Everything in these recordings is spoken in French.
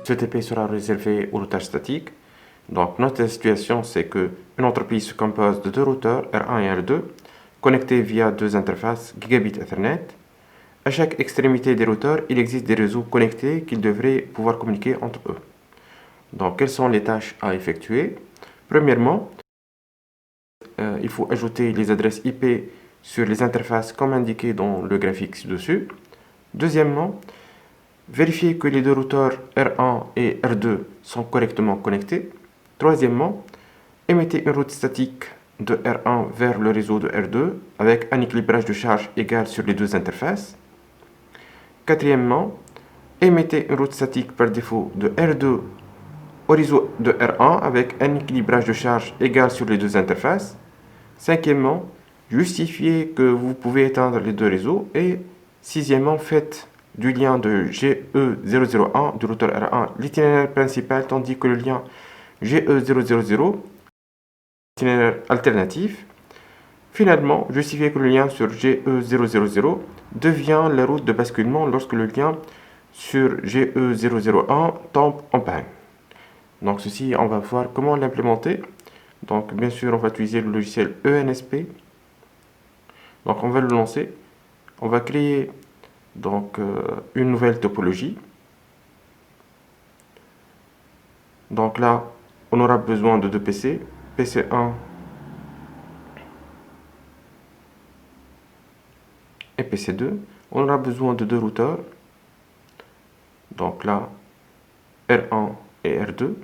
Ce TP sera réservé aux routages statiques. Donc notre situation, c'est qu'une entreprise se compose de deux routeurs, R1 et R2, connectés via deux interfaces Gigabit Ethernet. À chaque extrémité des routeurs, il existe des réseaux connectés qu'ils devraient pouvoir communiquer entre eux. Donc quelles sont les tâches à effectuer? Premièrement, il faut ajouter les adresses IP sur les interfaces comme indiqué dans le graphique ci-dessus. Deuxièmement, vérifier que les deux routeurs R1 et R2 sont correctement connectés. Troisièmement, émettez une route statique de R1 vers le réseau de R2 avec un équilibrage de charge égal sur les deux interfaces. Quatrièmement, émettez une route statique par défaut de R2 au réseau de R1 avec un équilibrage de charge égal sur les deux interfaces. Cinquièmement, justifiez que vous pouvez éteindre les deux réseaux. Et sixièmement, faites du lien de GE001 du routeur R1 l'itinéraire principal tandis que le lien GE000 l'itinéraire alternatif. Finalement, justifiez que le lien sur GE000 devient la route de basculement lorsque le lien sur GE001 tombe en panne. Donc ceci, on va voir comment l'implémenter. Donc bien sûr, on va utiliser le logiciel ENSP. Donc on va le lancer. On va créer donc une nouvelle topologie. Donc là, on aura besoin de deux PC, PC1 et PC2. On aura besoin de deux routeurs. Donc là, R1 et R2.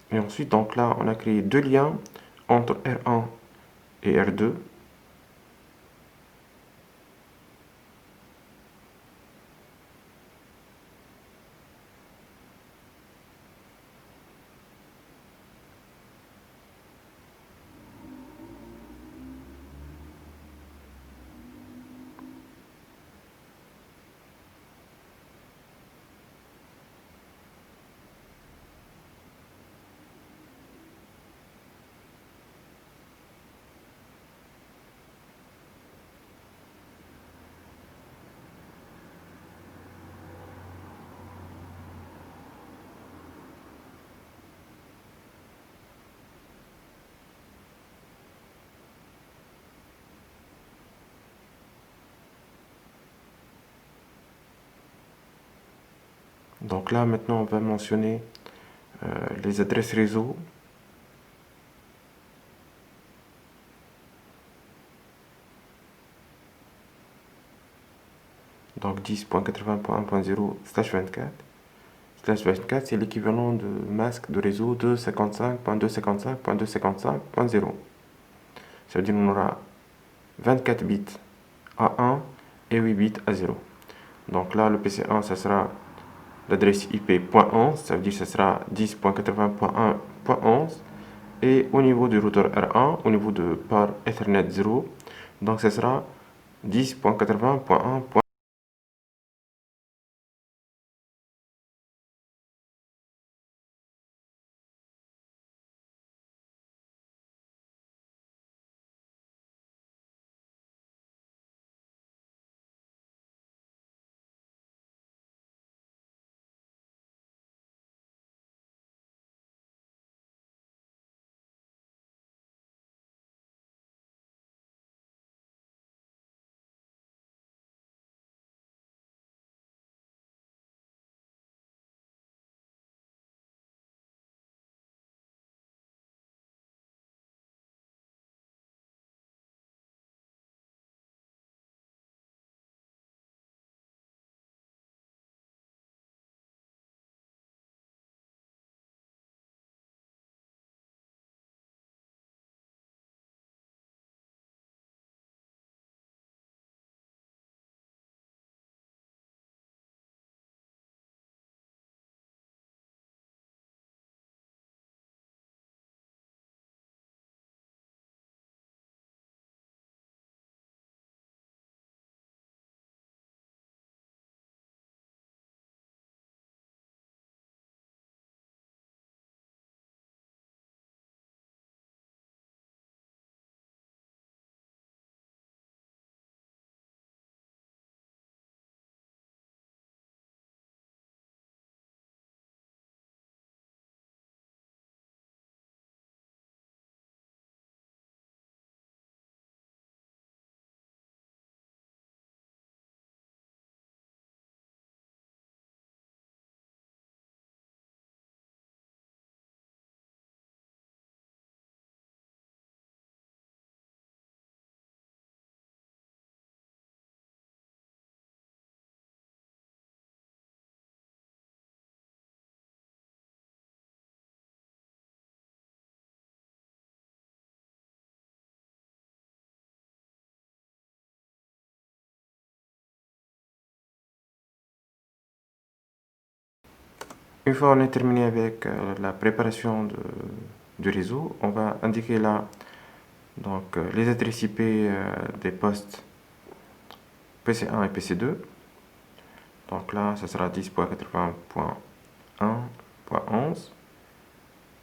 Et ensuite, donc là, on a créé deux liens entre R1 et R2. Donc là, maintenant, on va mentionner les adresses réseau. Donc 10.80.1.0/24. Slash 24, c'est l'équivalent de masque de réseau de 55.255.255.0. Ça veut dire qu'on aura 24 bits à 1 et 8 bits à 0. Donc là, le PC1, ça sera l'adresse IP .11, ça veut dire que ça sera 10.80.1.11. Et au niveau du routeur R1, au niveau de par Ethernet 0, donc ça sera 10.80.1.11. Une fois on est terminé avec la préparation du réseau, on va indiquer là donc, les adresses IP des postes PC1 et PC2. Donc là, ce sera 10.80.1.11.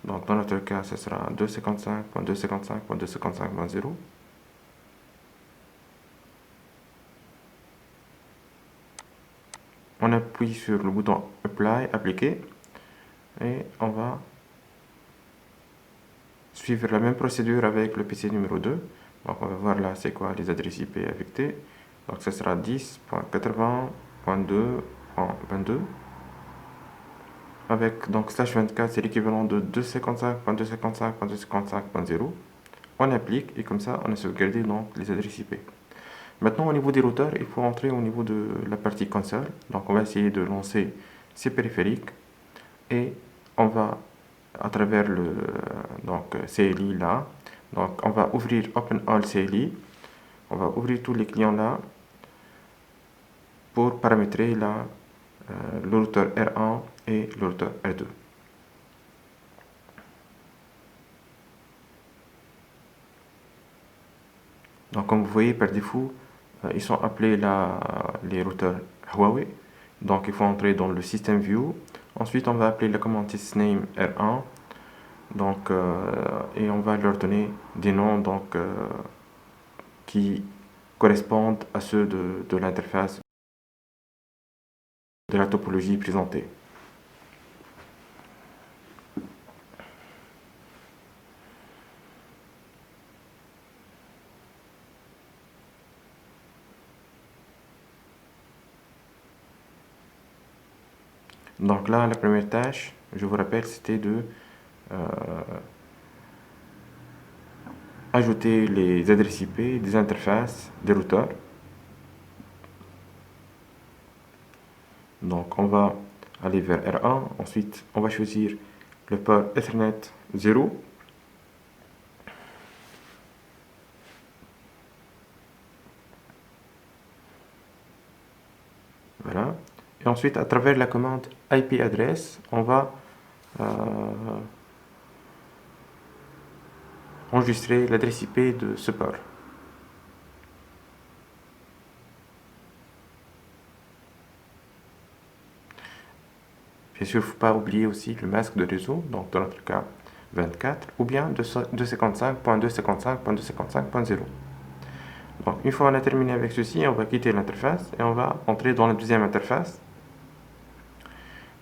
Donc dans notre cas, ce sera 255.255.255.0. On appuie sur le bouton Apply, appliquer, et on va suivre la même procédure avec le PC numéro 2. Donc on va voir là c'est quoi les adresses IP affectées. Donc ce sera 10.80.2.22 avec donc /24, c'est l'équivalent de 255.255.255.0. On applique et comme ça on a sauvegardé donc les adresses IP. Maintenant au niveau des routeurs, il faut entrer au niveau de la partie console. Donc on va essayer de lancer ces périphériques et on va à travers le donc CLI là. Donc on va ouvrir Open All CLI. On va ouvrir tous les clients là pour paramétrer là le routeur R1 et le routeur R2. Donc comme vous voyez par défaut, ils sont appelés là les routeurs Huawei. Donc il faut entrer dans le System View. Ensuite on va appeler la commande sysname R1. Donc et on va leur donner des noms donc qui correspondent à ceux de l'interface de la topologie présentée. Donc là, la première tâche, je vous rappelle, c'était de ajouter les adresses IP des interfaces des routeurs. Donc on va aller vers R1, ensuite on va choisir le port Ethernet 0. Voilà. Et ensuite, à travers la commande IP address, on va enregistrer l'adresse IP de ce port. Bien sûr, il ne faut pas oublier aussi le masque de réseau, donc dans notre cas 24, ou bien 255.255.255.0. Donc une fois on a terminé avec ceci, on va quitter l'interface et on va entrer dans la deuxième interface.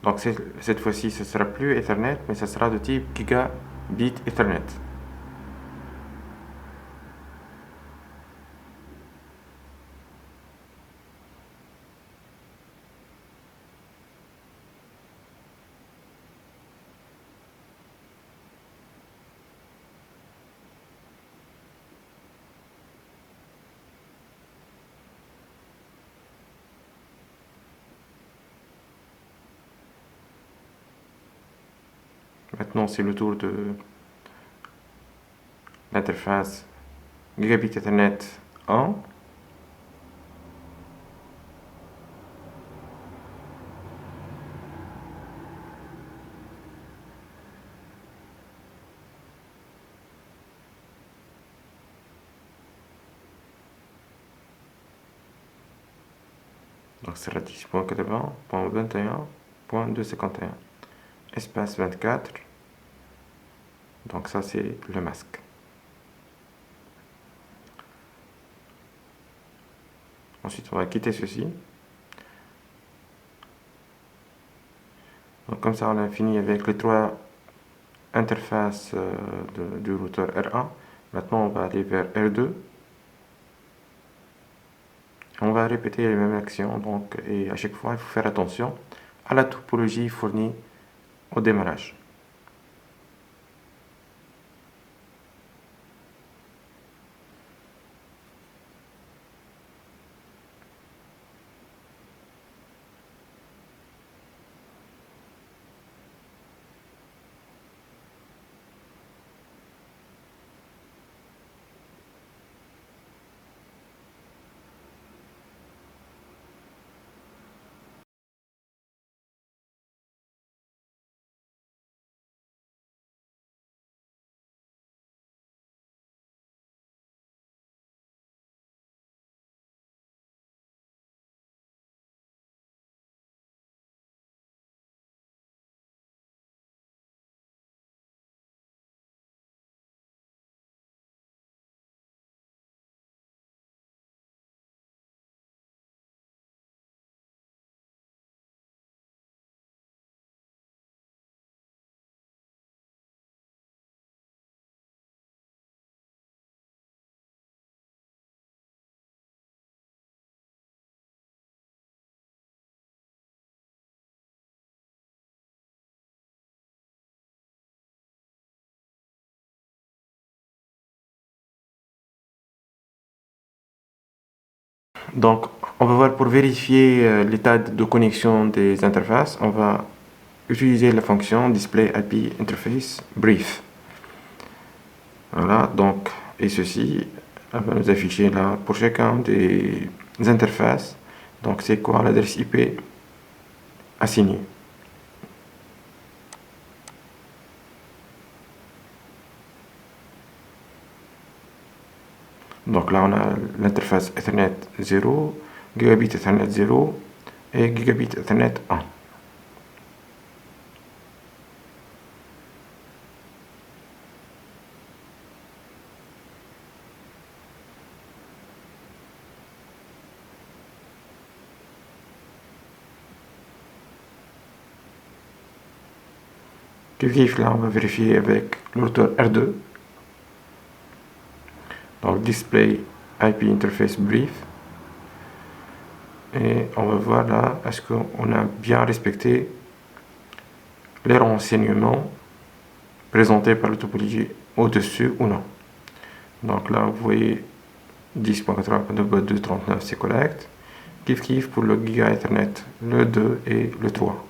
Donc cette fois-ci, ce ne sera plus Ethernet, mais ce sera de type Gigabit Ethernet. Maintenant, c'est le tour de l'interface Gigabit Ethernet 1. Donc c'est la 10.80.21.251. Espace 24. Donc ça c'est le masque. Ensuite on va quitter ceci. Donc comme ça on a fini avec les trois interfaces du routeur R1. Maintenant on va aller vers R2. On va répéter les mêmes actions, donc, et à chaque fois il faut faire attention à la topologie fournie au démarrage. Donc, on va voir pour vérifier l'état de connexion des interfaces, on va utiliser la fonction display IP interface brief. Voilà, donc, et ceci va nous afficher là pour chacun des interfaces. Donc, c'est quoi l'adresse IP assignée. Donc là, on a l'interface Ethernet 0, Gigabit Ethernet 0 et Gigabit Ethernet 1. Là, on va vérifier avec le routeur R2. Donc, display IP interface brief. Et on va voir là, est-ce qu'on a bien respecté les renseignements présentés par la topologie au-dessus ou non. Donc là, vous voyez 10.80.2.2.39, c'est correct. Kiff pour le Giga Ethernet, le 2 et le 3.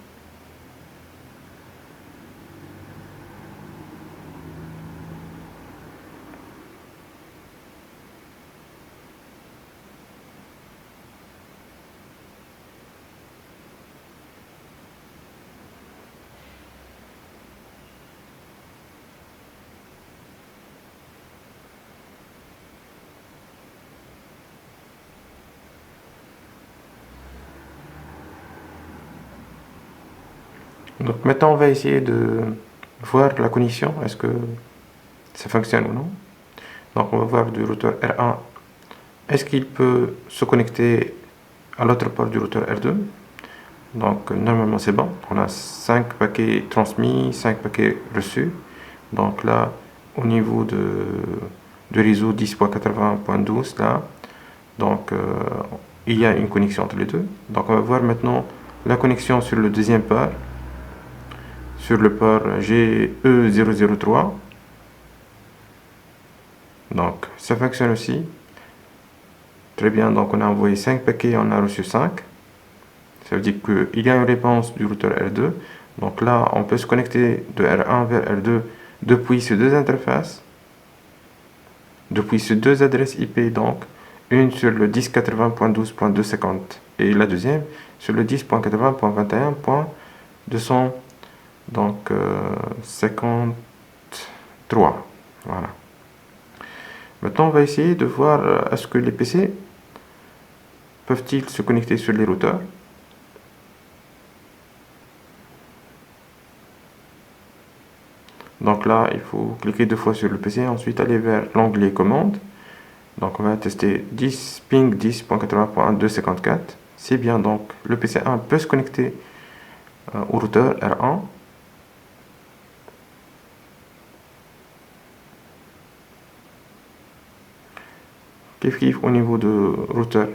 Donc maintenant, on va essayer de voir la connexion, est-ce que ça fonctionne ou non. Donc on va voir du routeur R1, est-ce qu'il peut se connecter à l'autre port du routeur R2. Donc normalement c'est bon, on a 5 paquets transmis, 5 paquets reçus. Donc là, au niveau du réseau 10.80.12 là, donc il y a une connexion entre les deux. Donc on va voir maintenant la connexion sur le deuxième port, sur le port GE003. Donc ça fonctionne aussi. Très bien, donc on a envoyé 5 paquets, on a reçu 5. Ça veut dire qu'il y a une réponse du routeur R2. Donc là, on peut se connecter de R1 vers R2 depuis ces deux interfaces, depuis ces deux adresses IP, donc une sur le 1080.12.250 et la deuxième sur le 10.80.21.200, donc 53. Voilà. Maintenant, on va essayer de voir est-ce que les PC peuvent-ils se connecter sur les routeurs. Donc là, il faut cliquer 2 fois sur le PC, ensuite aller vers l'onglet commande. Donc on va tester 10 ping 10.80.254. C'est bien, donc le PC1 peut se connecter au routeur R1. Kiff au niveau de routeur,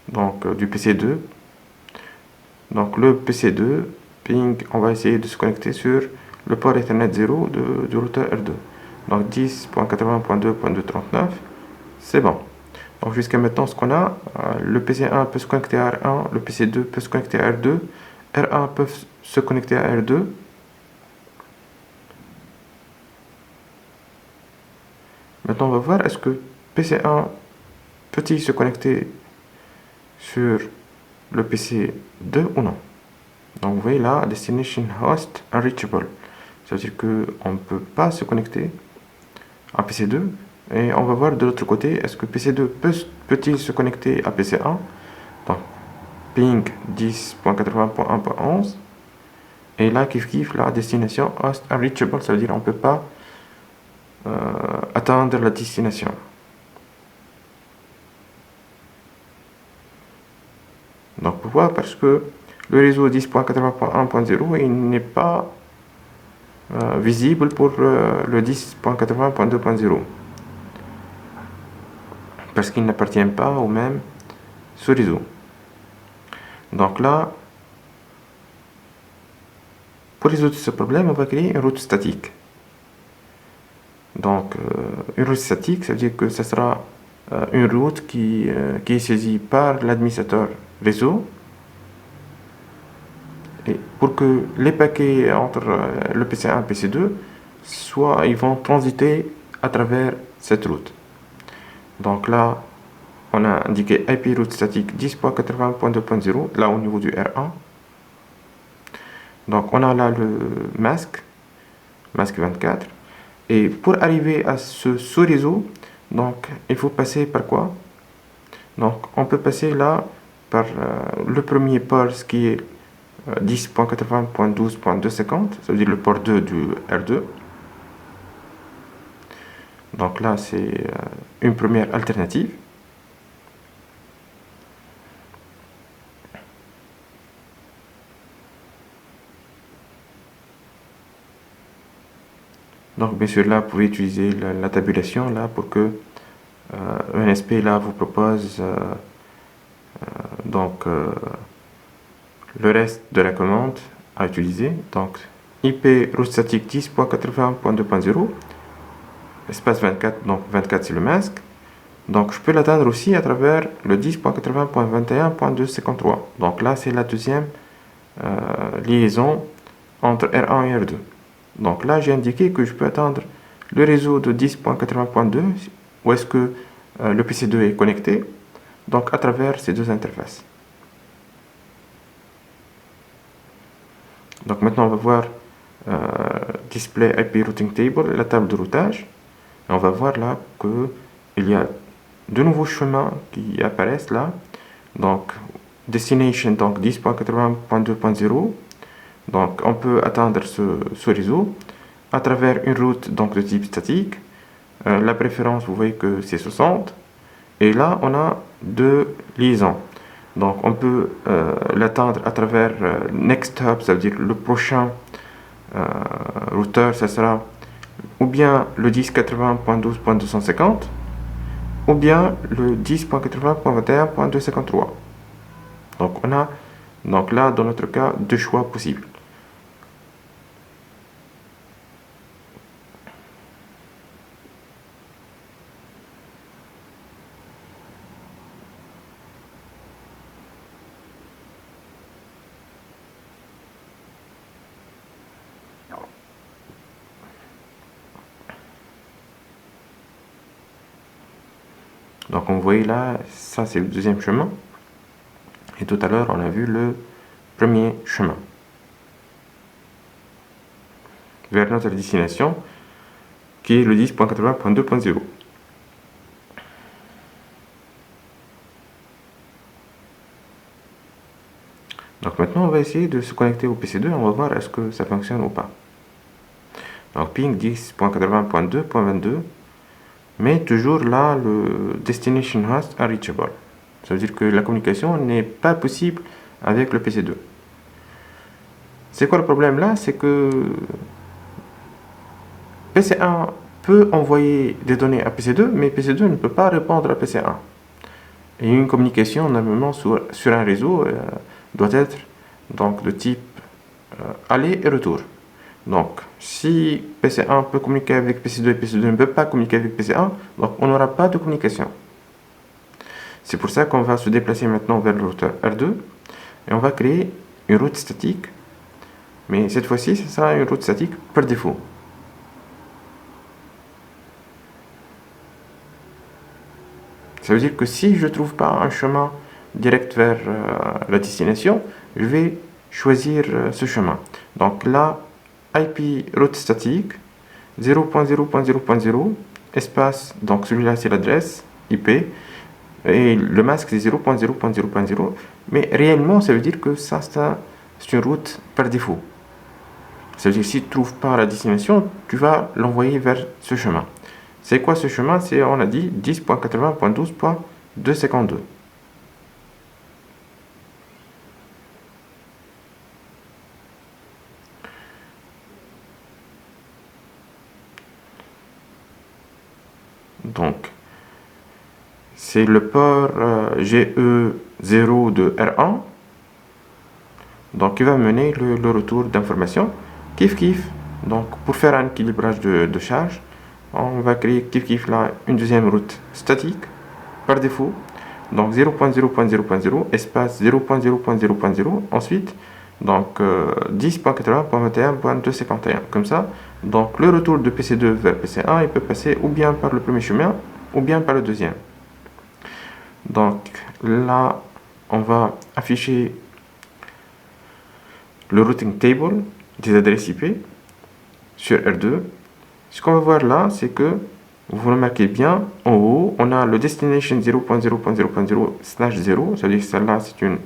donc du PC2. Donc le PC2, ping, on va essayer de se connecter sur le port Ethernet 0 du routeur R2. Donc 10.80.2.239, c'est bon. Donc jusqu'à maintenant, ce qu'on a, le PC1 peut se connecter à R1, le PC2 peut se connecter à R2, R1 peut se connecter à R2. Maintenant, on va voir, est-ce que PC1 peut-il se connecter sur le PC2 ou non. Donc vous voyez là, Destination Host Unreachable. Ça veut dire qu'on ne peut pas se connecter à PC2. Et on va voir de l'autre côté, est-ce que PC2 peut-il se connecter à PC1. Donc, ping 10.80.1.11. Et là, kiff, la destination host unreachable, ça veut dire qu'on ne peut pas atteindre la destination. Donc pourquoi? Parce que le réseau 10.80.1.0 il n'est pas visible pour le 10.80.2.0 parce qu'il n'appartient pas au même sous-réseau. Donc là, pour résoudre ce problème, on va créer une route statique. Donc une route statique, ça veut dire que ça sera une route qui est saisie par l'administrateur réseau, et pour que les paquets entre le PC1 et PC2 ils vont transiter à travers cette route. Donc là, on a indiqué IP route statique 10.80.2.0, là au niveau du R1. Donc on a là le masque 24. Et pour arriver à ce sous-réseau, donc il faut passer par quoi? Donc on peut passer là par le premier port, ce qui est 10.80.12.250, ça veut dire le port 2 du R2. Donc là, c'est une première alternative. Donc bien sûr, là, vous pouvez utiliser la tabulation là pour que ENSP là vous propose donc le reste de la commande à utiliser. Donc IP route statique 10.80.2.0 espace 24, donc 24 c'est le masque. Donc je peux l'atteindre aussi à travers le 10.80.21.253. Donc là c'est la deuxième liaison entre R1 et R2. Donc là j'ai indiqué que je peux atteindre le réseau de 10.80.2 où est-ce que le PC2 est connecté, donc à travers ces deux interfaces. Donc maintenant on va voir Display IP Routing Table, la table de routage. Et on va voir là qu'il y a de nouveaux chemins qui apparaissent là. Donc Destination donc 10.80.2.0. Donc on peut atteindre ce réseau à travers une route donc de type statique. La préférence, vous voyez que c'est 60. Et là on a deux liaisons. Donc on peut l'atteindre à travers Next Hub, ça veut dire le prochain routeur, ça sera ou bien le 10.80.12.250 ou bien le 10.80.21.253. Donc on a donc là dans notre cas deux choix possibles. Donc on voit là, ça c'est le deuxième chemin. Et tout à l'heure, on a vu le premier chemin vers notre destination, qui est le 10.80.2.0. Donc maintenant, on va essayer de se connecter au PC2 et on va voir est-ce que ça fonctionne ou pas. Donc ping 10.80.2.22, mais toujours là, le destination host unreachable. Ça veut dire que la communication n'est pas possible avec le PC2. C'est quoi le problème là? C'est que PC1 peut envoyer des données à PC2, mais PC2 ne peut pas répondre à PC1. Et une communication normalement sur un réseau doit être donc de type aller et retour. Donc si PC1 peut communiquer avec PC2 et PC2 ne peut pas communiquer avec PC1, donc on n'aura pas de communication. C'est pour ça qu'on va se déplacer maintenant vers le routeur R2 et on va créer une route statique, mais cette fois-ci ce sera une route statique par défaut. Ça veut dire que si je ne trouve pas un chemin direct vers la destination, je vais choisir ce chemin. Donc là, IP route statique 0.0.0.0 espace, donc celui-là c'est l'adresse IP et le masque c'est 0.0.0.0, mais réellement ça veut dire que ça c'est une route par défaut. Ça veut dire que si tu ne trouves pas la destination, tu vas l'envoyer vers ce chemin. C'est quoi ce chemin? C'est, on a dit, 10.80.12.252. Donc, c'est le port GE0 de R1. Donc, il va mener le retour d'information. Kiff kiff. Donc, pour faire un équilibrage de charge, on va créer kiff kiff là une deuxième route statique par défaut. Donc 0.0.0.0, espace 0.0.0.0, ensuite, donc 10.80.21.251, comme ça. Donc le retour de PC2 vers PC1, il peut passer ou bien par le premier chemin, ou bien par le deuxième. Donc là, on va afficher le routing table des adresses IP sur R2. Ce qu'on va voir là, c'est que vous remarquez bien, en haut, on a le destination 0.0.0.0/0. Ça veut dire que celle-là, c'est une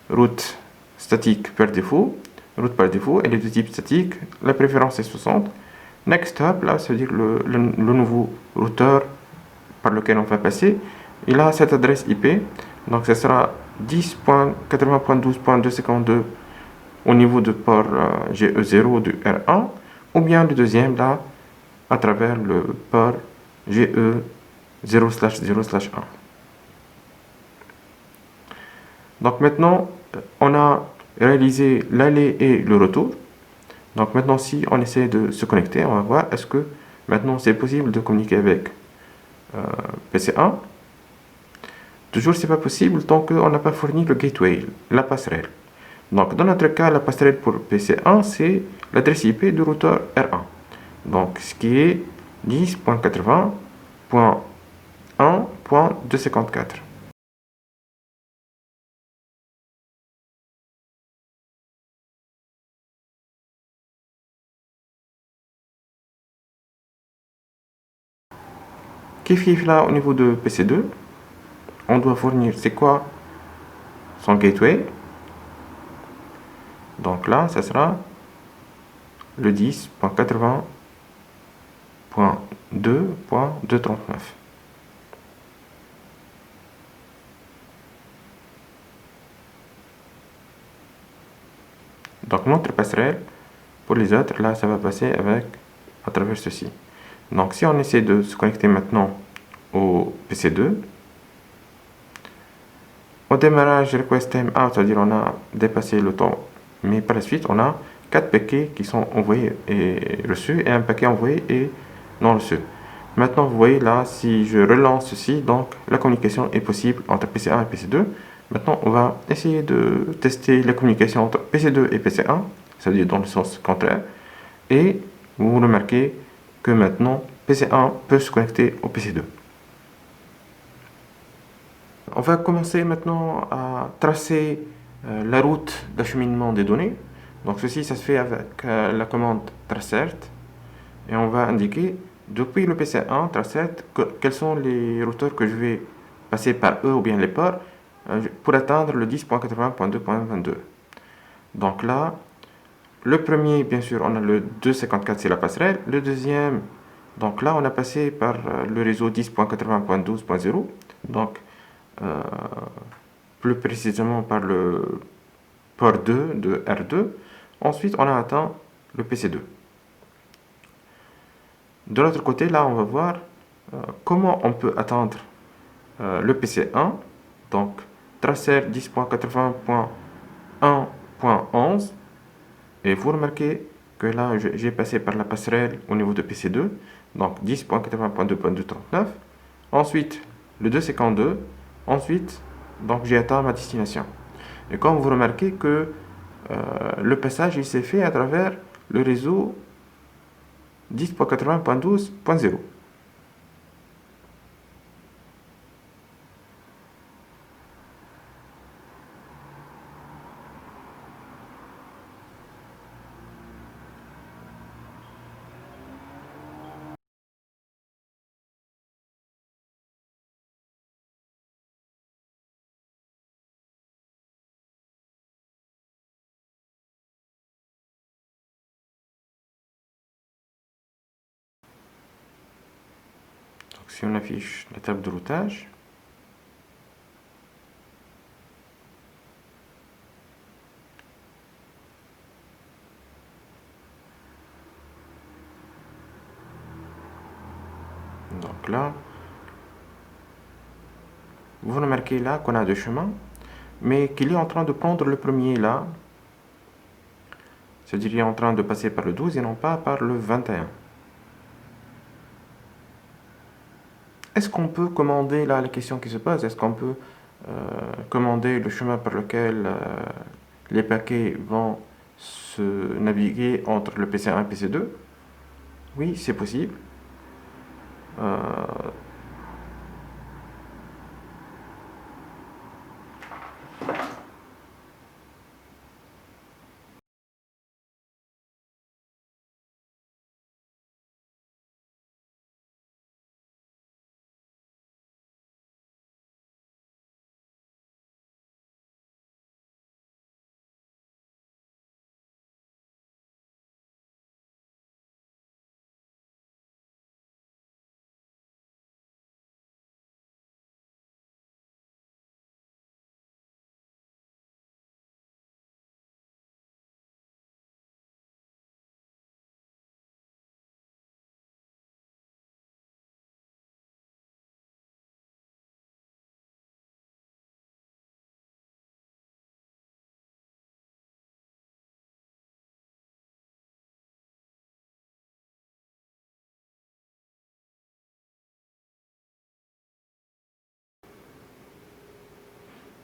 route statique par défaut. Route par défaut, elle est de type statique. La préférence est 60. Next hop, là, ça veut dire le nouveau routeur par lequel on va passer. Il a cette adresse IP. Donc, ça sera 10.80.12.252 au niveau de port GE0 du R1. Ou bien le deuxième, là, à travers le port GE0/0/1. Donc maintenant, on a réalisé l'aller et le retour. Donc maintenant, si on essaie de se connecter, on va voir est-ce que maintenant c'est possible de communiquer avec PC1. Toujours, c'est pas possible tant qu'on n'a pas fourni le gateway, la passerelle. Donc dans notre cas, la passerelle pour PC1, c'est l'adresse IP du routeur R1. Donc ce qui est 10.80.1.254. Kiff là au niveau de PC2, on doit fournir c'est quoi son gateway. Donc là, ça sera le 10.80.2.239. Donc notre passerelle, pour les autres, là, ça va passer à travers ceci. Donc si on essaie de se connecter maintenant au PC2, au démarrage, request time out, c'est-à-dire on a dépassé le temps, mais par la suite, on a 4 paquets qui sont envoyés et reçus et un paquet envoyé et non reçu. Maintenant, vous voyez là, si je relance ceci, donc la communication est possible entre PC1 et PC2. Maintenant, on va essayer de tester la communication entre PC2 et PC1, c'est-à-dire dans le sens contraire. Et vous remarquez que maintenant, PC1 peut se connecter au PC2. On va commencer maintenant à tracer la route d'acheminement des données. Donc ceci, ça se fait avec la commande tracert. Et on va indiquer depuis le PC1 tracert quels sont les routeurs que je vais passer par eux ou bien les ports pour atteindre le 10.80.2.22. Donc là, le premier, bien sûr, on a le 254, c'est la passerelle. Le deuxième, donc là, on a passé par le réseau 10.80.12.0. Donc, plus précisément par le port 2 de R2. Ensuite, on a atteint le PC2. De l'autre côté, là, on va voir comment on peut atteindre le PC1. Donc, tracer 10.80.1.11. Et vous remarquez que là, j'ai passé par la passerelle au niveau de PC2. Donc, 10.80.2.239. Ensuite, le 252. Ensuite, donc j'ai atteint ma destination. Et comme vous remarquez que le passage il s'est fait à travers le réseau 10.80.12.0. Donc si on affiche la table de routage, donc là, vous remarquez là qu'on a deux chemins, mais qu'il est en train de prendre le premier là, c'est-à-dire qu'il est en train de passer par le 12 et non pas par le 21. est-ce qu'on peut commander, là, la question qui se pose, est-ce qu'on peut commander le chemin par lequel les paquets vont se naviguer entre le PC1 et le PC2? Oui, c'est possible. Euh,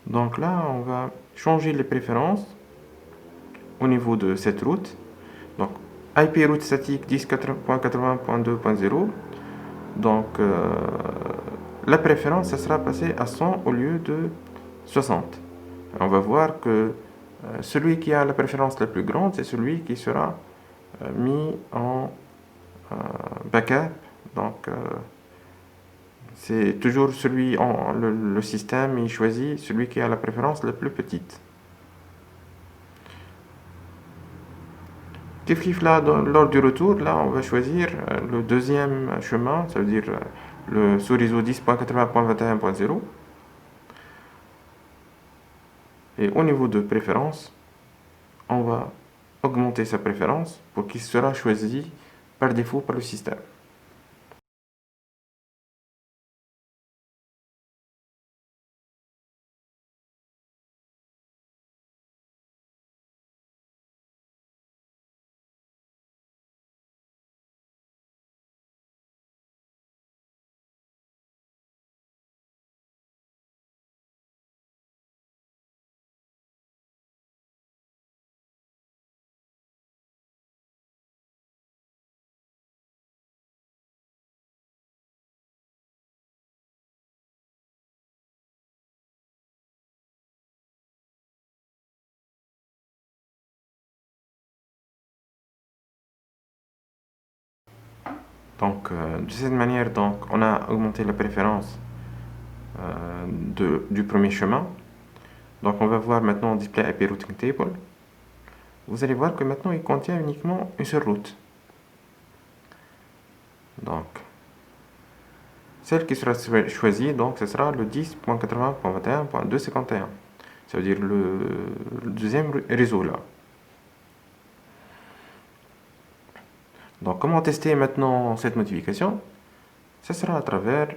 donc là, on va changer les préférences au niveau de cette route. Donc, IP route statique 10.80.2.0. Donc, la préférence, ça sera passé à 100 au lieu de 60. On va voir que celui qui a la préférence la plus grande, c'est celui qui sera mis en backup. Donc, c'est toujours celui, le système, il choisit celui qui a la préférence la plus petite. Kif là, lors du retour, là, on va choisir le deuxième chemin, ça veut dire le sous-réseau 10.80.21.0. Et au niveau de préférence, on va augmenter sa préférence pour qu'il sera choisi par défaut par le système. Donc, de cette manière, donc, on a augmenté la préférence du premier chemin. Donc, on va voir maintenant Display IP Routing Table. Vous allez voir que maintenant, il contient uniquement une seule route. Donc, celle qui sera choisie, donc, ce sera le 10.80.21.251. Ça veut dire le deuxième réseau là. Donc, comment tester maintenant cette modification? Ce sera à travers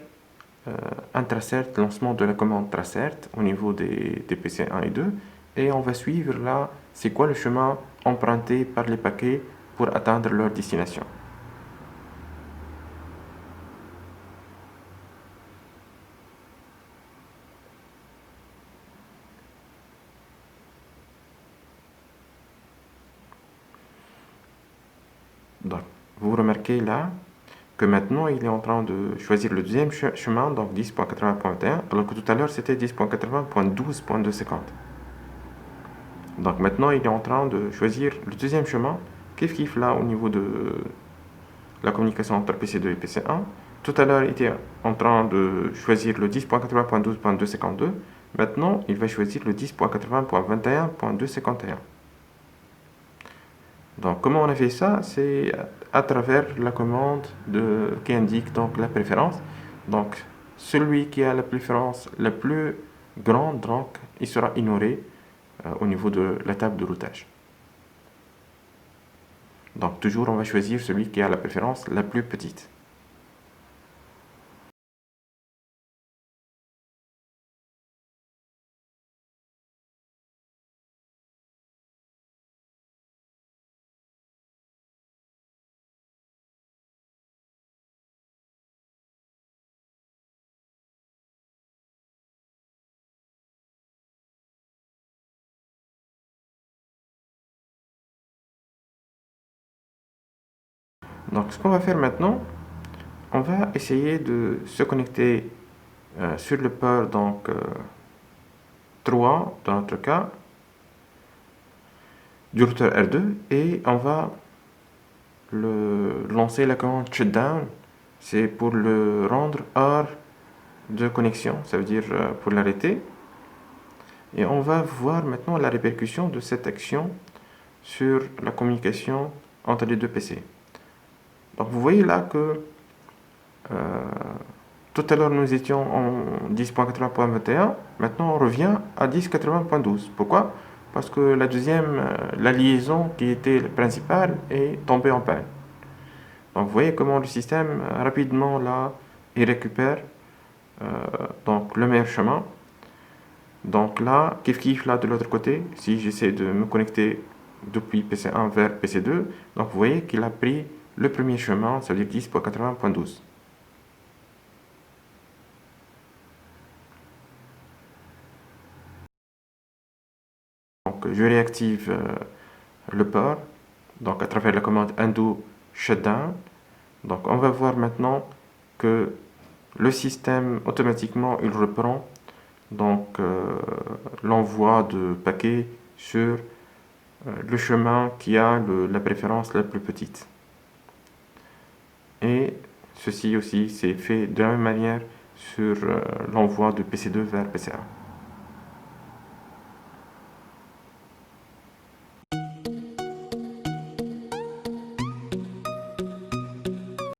un tracert, lancement de la commande tracert au niveau des PC 1 et 2. Et on va suivre là, c'est quoi le chemin emprunté par les paquets pour atteindre leur destination. Donc, vous remarquez là que maintenant il est en train de choisir le deuxième chemin, donc 10.80.21, alors que tout à l'heure c'était 10.80.12.250. Donc maintenant il est en train de choisir le deuxième chemin, kiff là au niveau de la communication entre PC2 et PC1. Tout à l'heure il était en train de choisir le 10.80.12.252, maintenant il va choisir le 10.80.21.251. Donc, comment on a fait ça? C'est à travers la commande qui indique donc la préférence. Donc, celui qui a la préférence la plus grande, donc, il sera ignoré au niveau de la table de routage. Donc, toujours, on va choisir celui qui a la préférence la plus petite. Donc, ce qu'on va faire maintenant, on va essayer de se connecter sur le port donc 3 dans notre cas du routeur R2 et on va lancer la commande shutdown. C'est pour le rendre hors de connexion, ça veut dire pour l'arrêter. Et on va voir maintenant la répercussion de cette action sur la communication entre les deux PC. Donc vous voyez là que tout à l'heure nous étions en 10.80.21, maintenant on revient à 10.80.12. Pourquoi? Parce que la deuxième, la liaison qui était principale est tombée en panne. Donc vous voyez comment le système rapidement là il récupère donc le meilleur chemin. Donc là, kiff là de l'autre côté, si j'essaie de me connecter depuis PC1 vers PC2, donc vous voyez qu'il a pris le premier chemin, ça veut dire 10.80.12. Donc je réactive le port, donc à travers la commande undo shutdown. Donc on va voir maintenant que le système automatiquement il reprend donc l'envoi de paquets sur le chemin qui a la préférence la plus petite. Et ceci aussi c'est fait de la même manière sur l'envoi de PC2 vers PC1.